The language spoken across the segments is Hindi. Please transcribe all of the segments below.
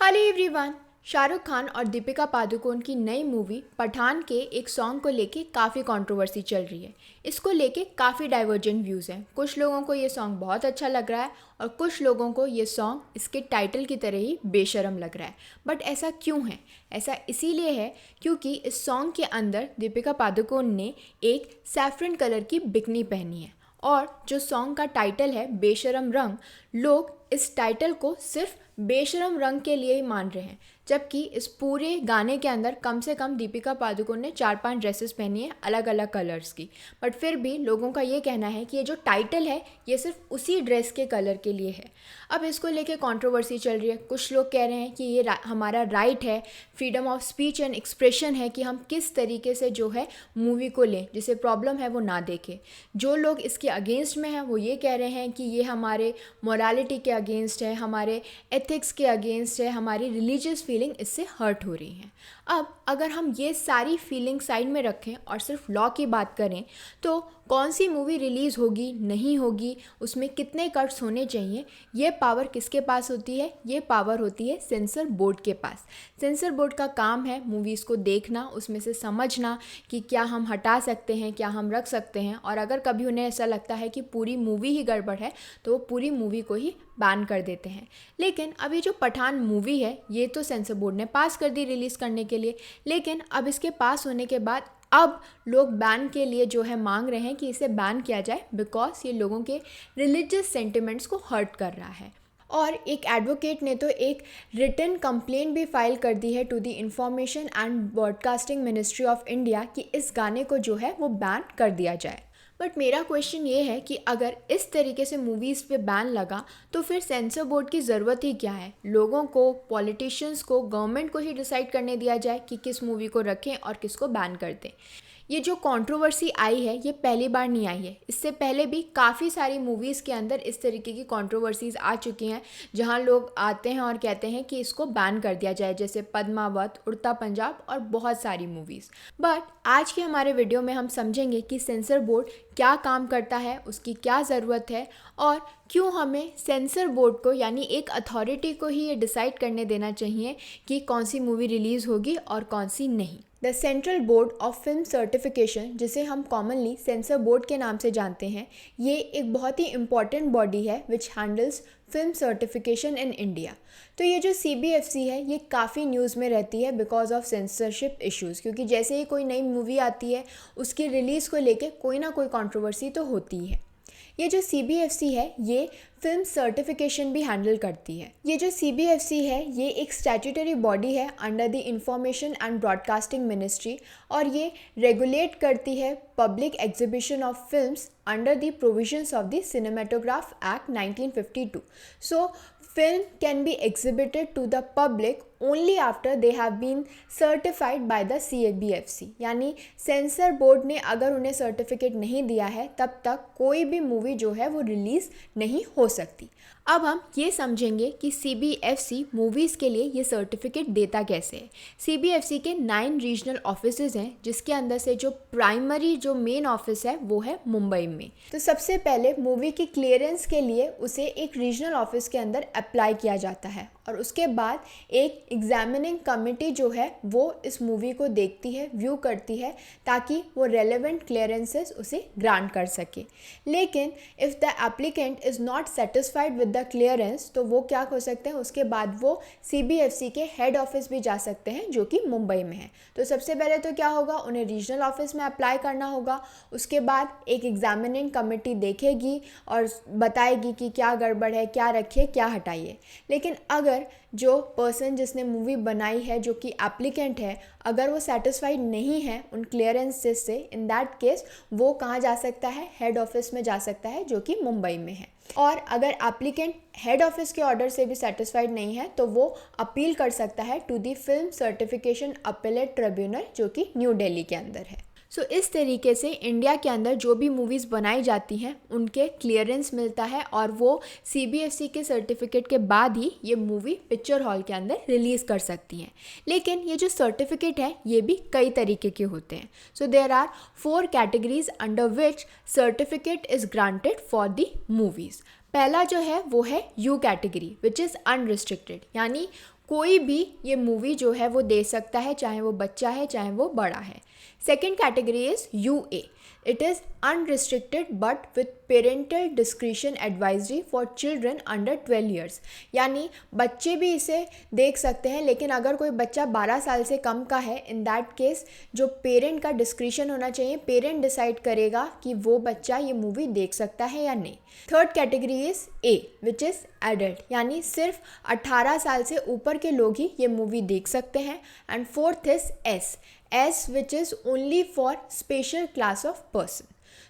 Hello everyone. शाहरुख खान और दीपिका पादुकोण की नई मूवी पठान के एक सॉन्ग को लेके काफ़ी कंट्रोवर्सी चल रही है। इसको लेके काफ़ी डाइवर्जेंट व्यूज़ हैं। कुछ लोगों को ये सॉन्ग बहुत अच्छा लग रहा है और कुछ लोगों को ये सॉन्ग इसके टाइटल की तरह ही बेशर्म लग रहा है। बट ऐसा क्यों है? ऐसा इसीलिए है क्योंकि इस सॉन्ग के अंदर दीपिका पादुकोण ने एक सैफरन कलर की बिकनी पहनी है और जो सॉन्ग का टाइटल है बेशरम रंग, लोग इस टाइटल को सिर्फ बेशरम रंग के लिए ही मान रहे हैं, जबकि इस पूरे गाने के अंदर कम से कम दीपिका पादुकोण ने 4-5 ड्रेसेस पहनी है अलग अलग कलर्स की। बट फिर भी लोगों का ये कहना है कि ये जो टाइटल है ये सिर्फ उसी ड्रेस के कलर के लिए है। अब इसको लेके कंट्रोवर्सी चल रही है। कुछ लोग कह रहे हैं कि ये हमारा राइट है, freedom of speech and expression है कि हम किस तरीके से जो है मूवी को लें, जिसे प्रॉब्लम है वो ना देखें। जो लोग इसके अगेंस्ट में हैं वो ये कह रहे हैं कि ये हमारे मोरालिटी के अगेंस्ट है, हमारे एथिक्स के अगेंस्ट है, हमारी रिलीजियस फीलिंग इससे हर्ट हो रही हैं। अब अगर हम ये सारी फीलिंग साइड में रखें और सिर्फ लॉ की बात करें तो कौन सी मूवी रिलीज़ होगी नहीं होगी, उसमें कितने कट्स होने चाहिए, ये पावर किसके पास होती है? ये पावर होती है सेंसर बोर्ड के पास। सेंसर बोर्ड का काम है मूवीज़ को देखना, उसमें से समझना कि क्या हम हटा सकते हैं, क्या हम रख सकते हैं, और अगर कभी उन्हें ऐसा लगता है कि पूरी मूवी ही गड़बड़ है तो वो पूरी मूवी को ही बैन कर देते हैं। लेकिन अभी जो पठान मूवी है ये तो सेंसर बोर्ड ने पास कर दी रिलीज़ करने के लिए, लेकिन अब इसके पास होने के बाद अब लोग बैन के लिए जो है मांग रहे हैं कि इसे बैन किया जाए, बिकॉज ये लोगों के रिलीजियस सेंटिमेंट्स को हर्ट कर रहा है। और एक एडवोकेट ने तो एक रिटन कंप्लेंट भी फाइल कर दी है to the information and broadcasting ministry of India कि इस गाने को जो है वो बैन कर दिया जाए। बट मेरा क्वेश्चन ये है कि अगर इस तरीके से मूवीज़ पे बैन लगा तो फिर सेंसर बोर्ड की ज़रूरत ही क्या है? लोगों को, पॉलिटिशियंस को, गवर्नमेंट को ही डिसाइड करने दिया जाए कि किस मूवी को रखें और किसको बैन कर दें। ये जो कंट्रोवर्सी आई है ये पहली बार नहीं आई है। इससे पहले भी काफ़ी सारी मूवीज़ के अंदर इस तरीके की कंट्रोवर्सीज़ आ चुकी हैं जहां लोग आते हैं और कहते हैं कि इसको बैन कर दिया जाए, जैसे पद्मावत, उड़ता पंजाब और बहुत सारी मूवीज़। बट आज के हमारे वीडियो में हम समझेंगे कि सेंसर बोर्ड क्या काम करता है, उसकी क्या ज़रूरत है और क्यों हमें सेंसर बोर्ड को यानी एक अथॉरिटी को ही ये डिसाइड करने देना चाहिए कि कौन सी मूवी रिलीज़ होगी और कौन सी नहीं। The central board of film certification, जिसे हम कॉमनली सेंसर बोर्ड के नाम से जानते हैं, ये एक बहुत ही इम्पॉर्टेंट बॉडी है which handles film certification in India. तो ये जो CBFC है ये काफ़ी न्यूज़ में रहती है बिकॉज ऑफ सेंसरशिप इश्यूज़, क्योंकि जैसे ही कोई नई मूवी आती है उसकी रिलीज़ को लेके कोई ना कोई कंट्रोवर्सी तो होती है। ये जो CBFC है ये फिल्म सर्टिफिकेशन भी हैंडल करती है। ये जो CBFC है ये एक स्टैट्यूटरी बॉडी है under the information and broadcasting ministry और ये रेगुलेट करती है public exhibition of films under the provisions of the cinematograph act 1952। So film can be exhibited to the public only after they have been certified by the CBFC। यानी सेंसर बोर्ड ने अगर उन्हें सर्टिफिकेट नहीं दिया है तब तक कोई भी मूवी जो है वो रिलीज़ नहीं हो सकती। अब हम ये समझेंगे कि CBFC मूवीज़ के लिए ये सर्टिफिकेट देता कैसे है। CBFC के 9 रीजनल ऑफिसेज हैं जिसके अंदर से जो प्राइमरी जो मेन ऑफिस है वो है मुंबई में। तो सबसे पहले मूवी की क्लियरेंस के लिए उसे एक रीजनल ऑफिस के अंदर अप्लाई किया जाता है और उसके बाद एक एग्जामिनिंग कमेटी जो है वो इस मूवी को देखती है, व्यू करती है, ताकि वो रेलेवेंट क्लियरेंसेस उसे ग्रांट कर सके। लेकिन if the applicant is not satisfied with the clearance तो वो क्या हो सकते हैं, उसके बाद वो CBFC के हेड ऑफिस भी जा सकते हैं जो कि मुंबई में है। तो सबसे पहले तो क्या होगा, उन्हें रीजनल ऑफिस में अप्लाई करना होगा। उसके बाद एक एग्जामिनिंग कमेटी देखेगी और बताएगी कि क्या गड़बड़ है, क्या रखिए, क्या हटाइए। लेकिन अगर जो पर्सन जिसने मूवी बनाई है, जो कि एप्लीकेंट है, अगर वो सेटिस्फाइड नहीं है उन क्लियरेंसेस से, इन दैट केस वो कहाँ जा सकता है, हेड ऑफिस में जा सकता है जो कि मुंबई में है। और अगर एप्लीकेंट हेड ऑफिस के ऑर्डर से भी सेटिस्फाइड नहीं है तो वो अपील कर सकता है to the film certification appellate tribunal जो कि न्यू दिल्ली के अंदर है। सो इस तरीके से इंडिया के अंदर जो भी मूवीज़ बनाई जाती हैं उनके क्लियरेंस मिलता है और वो CBFC के सर्टिफिकेट के बाद ही ये मूवी पिक्चर हॉल के अंदर रिलीज़ कर सकती हैं। लेकिन ये जो सर्टिफिकेट है ये भी कई तरीके के होते हैं। So there are 4 categories under which certificate is granted for the movies. पहला जो है वो है U category which is unrestricted, यानी कोई भी ये मूवी जो है वो देख सकता है, चाहे वो बच्चा है चाहे वो बड़ा है। Second category is UA। It is unrestricted but with parental discretion advisory for children under 12 years. यानी बच्चे भी इसे देख सकते हैं, लेकिन अगर कोई बच्चा 12 साल से कम का है, इन दैट केस जो पेरेंट का डिस्क्रिशन होना चाहिए, पेरेंट डिसाइड करेगा कि वो बच्चा ये मूवी देख सकता है या नहीं। Third category is A which is adult, यानी सिर्फ 18 साल से ऊपर के लोग ही ये मूवी देख सकते हैं। And fourth is S which is only for special class of person.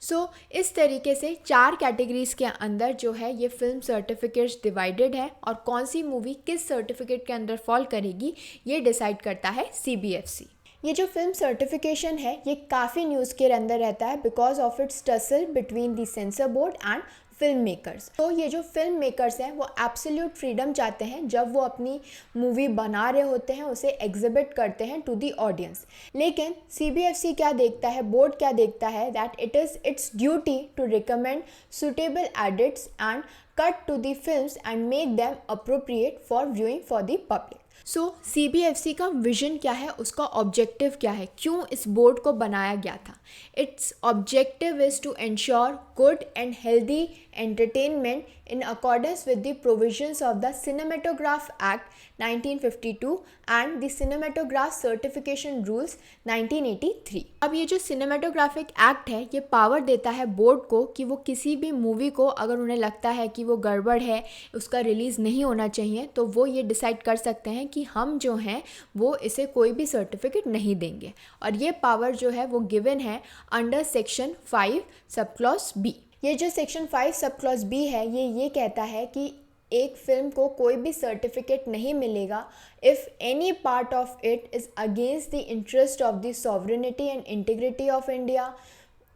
So इस तरीके से 4 कैटेगरीज़ के अंदर जो है ये फिल्म सर्टिफिकेट्स डिवाइडेड है, और कौन सी मूवी किस सर्टिफिकेट के अंदर फॉल करेगी ये डिसाइड करता है CBFC। ये जो फिल्म सर्टिफिकेशन है ये काफ़ी न्यूज़ के अंदर रहता है because of its tussle between the censor board and film makers. तो ये जो फिल्म मेकर्स हैं वो एब्सोल्यूट फ्रीडम चाहते हैं जब वो अपनी मूवी बना रहे होते हैं, उसे एग्जिबिट करते हैं टू दी ऑडियंस। लेकिन CBFC क्या देखता है, बोर्ड क्या देखता है, that it is its duty to recommend suitable edits and cut to the films and make them appropriate for viewing for the public. So CBFC का विजन क्या है, उसका ऑब्जेक्टिव क्या है, क्यों इस बोर्ड को बनाया गया था। Its objective is to ensure good and healthy entertainment in accordance with the provisions of the Cinematograph Act 1952 and the Cinematograph Certification Rules 1983। अब ये जो सिनेमेटोग्राफिक एक्ट है ये पावर देता है बोर्ड को कि वो किसी भी मूवी को अगर उन्हें लगता है कि वो गड़बड़ है, उसका रिलीज़ नहीं होना चाहिए, तो वो ये डिसाइड कर सकते हैं कि हम जो हैं वो इसे कोई भी सर्टिफिकेट नहीं देंगे। और ये पावर जो है वो गिवन है under section 5 sub clause B। ये जो सेक्शन 5 सब क्लॉज B है ये कहता है कि एक फिल्म को कोई भी सर्टिफिकेट नहीं मिलेगा if any part of it is against the interest of the sovereignty and integrity of India,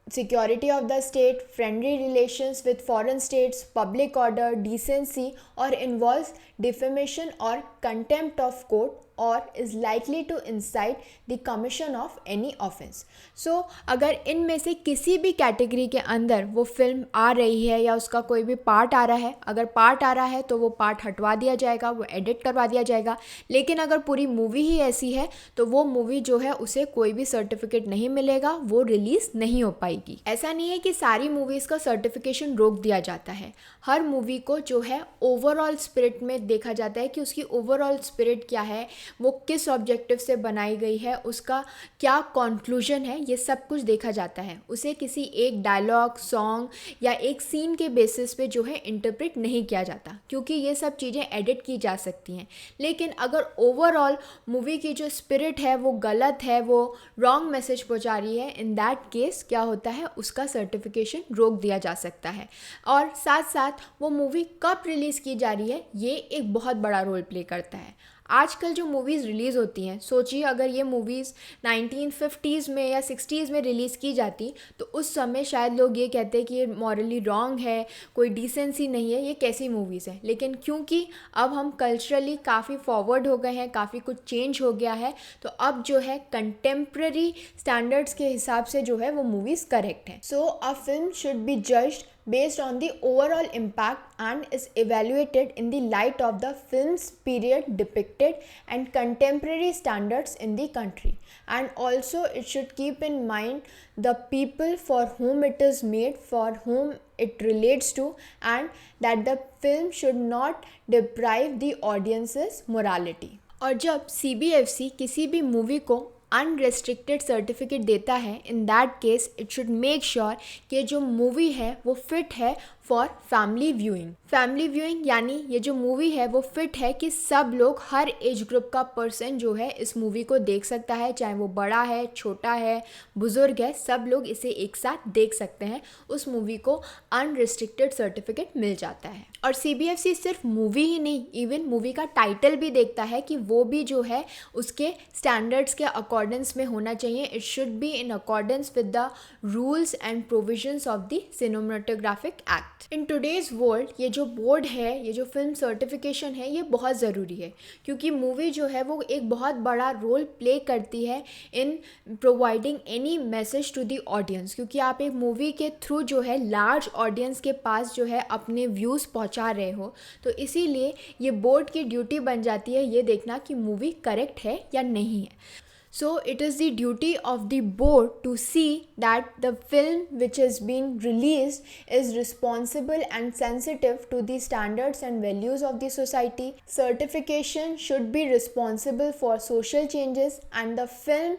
security of the state, friendly relations with foreign states, public order, decency, और इन्वॉल्व्स डिफेमेशन और कंटेम्प्ट ऑफ कोर्ट और is likely to incite the commission of any offence. So अगर इनमें से किसी भी कैटेगरी के अंदर वो फिल्म आ रही है या उसका कोई भी पार्ट आ रहा है, अगर पार्ट आ रहा है तो वो पार्ट हटवा दिया जाएगा, वो एडिट करवा दिया जाएगा। लेकिन अगर पूरी मूवी ही ऐसी है तो वो मूवी जो है उसे कोई भी सर्टिफिकेट नहीं मिलेगा, वो रिलीज़ नहीं हो पाएगी। ऐसा नहीं है कि सारी मूवीज़ का सर्टिफिकेशन रोक दिया जाता है। हर मूवी को जो है ओवरऑल स्पिरिट में देखा जाता है कि उसकी ओवरऑल स्पिरिट क्या है, वो किस ऑब्जेक्टिव से बनाई गई है, उसका क्या कंक्लूजन है, ये सब कुछ देखा जाता है। उसे किसी एक डायलॉग, सॉन्ग या एक सीन के बेसिस पे जो है इंटरप्रेट नहीं किया जाता, क्योंकि ये सब चीज़ें एडिट की जा सकती हैं। लेकिन अगर ओवरऑल मूवी की जो स्पिरिट है वो गलत है, वो रॉन्ग मैसेज पहुंचा रही है, इन दैट केस क्या होता है, उसका सर्टिफिकेशन रोक दिया जा सकता है। और साथ साथ वो मूवी कब रिलीज़ की जा रही है ये एक बहुत बड़ा रोल प्ले करता है। आजकल जो मूवीज़ रिलीज़ होती हैं, सोचिए अगर ये मूवीज़ 1950s में या 60s में रिलीज़ की जाती तो उस समय शायद लोग ये कहते कि ये मॉरली रॉन्ग है, कोई डिसेंसी नहीं है, ये कैसी मूवीज़ है। लेकिन क्योंकि अब हम कल्चरली काफ़ी फॉरवर्ड हो गए हैं, काफ़ी कुछ चेंज हो गया है, तो अब जो है कंटेम्प्रेरी स्टैंडर्ड्स के हिसाब से जो है वो मूवीज़ करेक्ट है। So a film should be judged based on the overall impact and is evaluated in the light of the film's period depicted and contemporary standards in the country. And also it should keep in mind the people for whom it is made, for whom it relates to, and that the film should not deprive the audience's morality. और जब CBFC किसी भी मूवी को अनरेस्ट्रिक्टेड सर्टिफिकेट देता है, in that case it should make sure कि जो मूवी है वो फिट है for family viewing. Family viewing यानी ये जो मूवी है वो फिट है कि सब लोग, हर एज ग्रुप का पर्सन जो है इस मूवी को देख सकता है, चाहे वो बड़ा है, छोटा है, बुज़ुर्ग है, सब लोग इसे एक साथ देख सकते हैं। उस मूवी को अनरिस्ट्रिक्टेड सर्टिफिकेट मिल जाता है। और CBFC सिर्फ मूवी ही नहीं, इवन मूवी का टाइटल भी देखता है कि वो भी जो है उसके स्टैंडर्ड्स के अकॉर्डेंस में होना चाहिए। It should be in accordance with the rules and provisions of the cinematographic act. In today's world ये जो बोर्ड है, ये जो फ़िल्म सर्टिफिकेशन है, ये बहुत ज़रूरी है क्योंकि मूवी जो है वो एक बहुत बड़ा रोल प्ले करती है in providing any message to the audience, क्योंकि आप एक मूवी के थ्रू जो है लार्ज ऑडियंस के पास जो है अपने व्यूज़ पहुंचा रहे हो। तो इसीलिए ये बोर्ड की ड्यूटी बन जाती है ये देखना कि मूवी करेक्ट है या नहीं है। So it is the duty of the board to see that the film which is being released is responsible and sensitive to the standards and values of the society. Certification should be responsible for social changes and the film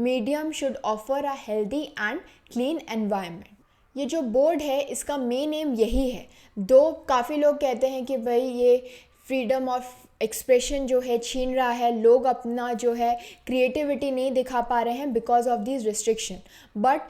medium should offer a healthy and clean environment. ये जो बोर्ड है इसका मेन एम यही है। दो काफ़ी लोग कहते हैं कि भाई ये फ्रीडम ऑफ एक्सप्रेशन जो है छीन रहा है, लोग अपना जो है क्रिएटिविटी नहीं दिखा पा रहे हैं because of this restriction. But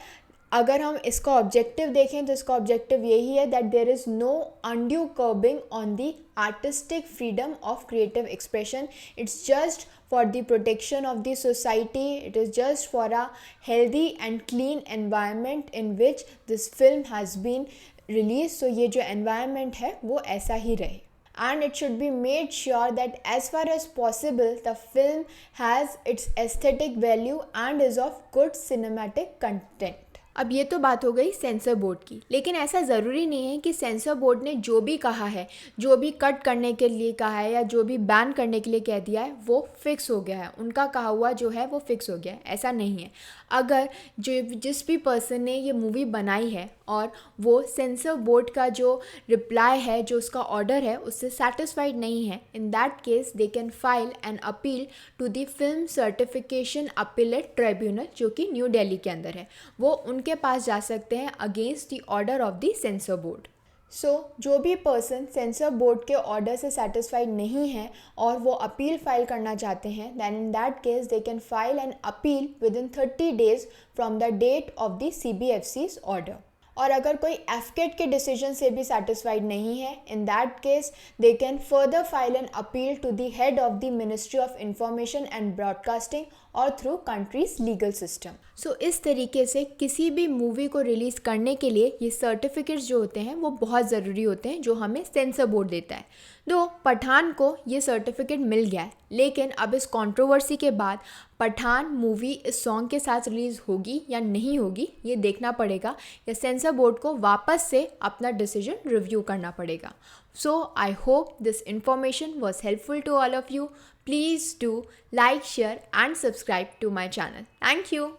अगर हम इसका ऑब्जेक्टिव देखें तो इसका ऑब्जेक्टिव यही है that there is no undue curbing on the artistic freedom of creative expression. It's just for the protection of the society. It is just for a healthy and clean environment in which this film has been released. So ये जो environment है वो ऐसा ही रहे, and it should be made sure that as far as possible the film has its aesthetic value and is of good cinematic content. अब ये तो बात हो गई सेंसर बोर्ड की, लेकिन ऐसा ज़रूरी नहीं है कि सेंसर बोर्ड ने जो भी कहा है, जो भी कट करने के लिए कहा है या जो भी बैन करने के लिए कह दिया है वो फिक्स हो गया है, उनका कहा हुआ जो है वो फिक्स हो गया है। ऐसा नहीं है। अगर जिस भी पर्सन ने ये मूवी बनाई है और वो सेंसर बोर्ड का जो रिप्लाई है, जो उसका ऑर्डर है, उससे सेटिस्फाइड नहीं है, in that case they can file an appeal to the film certification appellate tribunal, जो कि न्यू दिल्ली के अंदर है। वो उनके पास जा सकते हैं against the order of the censor board. जो भी पर्सन सेंसर बोर्ड के ऑर्डर से सेटिस्फाइड नहीं है और वो अपील फाइल करना चाहते हैं, then in that case they can file an appeal within 30 days from the date of the CBFC's order. और अगर कोई एफकेट के डिसीजन से भी सेटिस्फाइड नहीं है, in that case they can further file an appeal to the head of the ministry of information and broadcasting और through countries legal system. So इस तरीके से किसी भी मूवी को रिलीज़ करने के लिए ये सर्टिफिकेट्स जो होते हैं वो बहुत ज़रूरी होते हैं, जो हमें सेंसर बोर्ड देता है। दो पठान को ये सर्टिफिकेट मिल गया है, लेकिन अब इस कंट्रोवर्सी के बाद पठान मूवी इस सॉन्ग के साथ रिलीज़ होगी या नहीं होगी ये देखना पड़ेगा, या सेंसर बोर्ड को वापस से अपना डिसीजन रिव्यू करना पड़ेगा। So I hope this information was helpful to all of you. Please do like, share and subscribe to my channel. Thank you.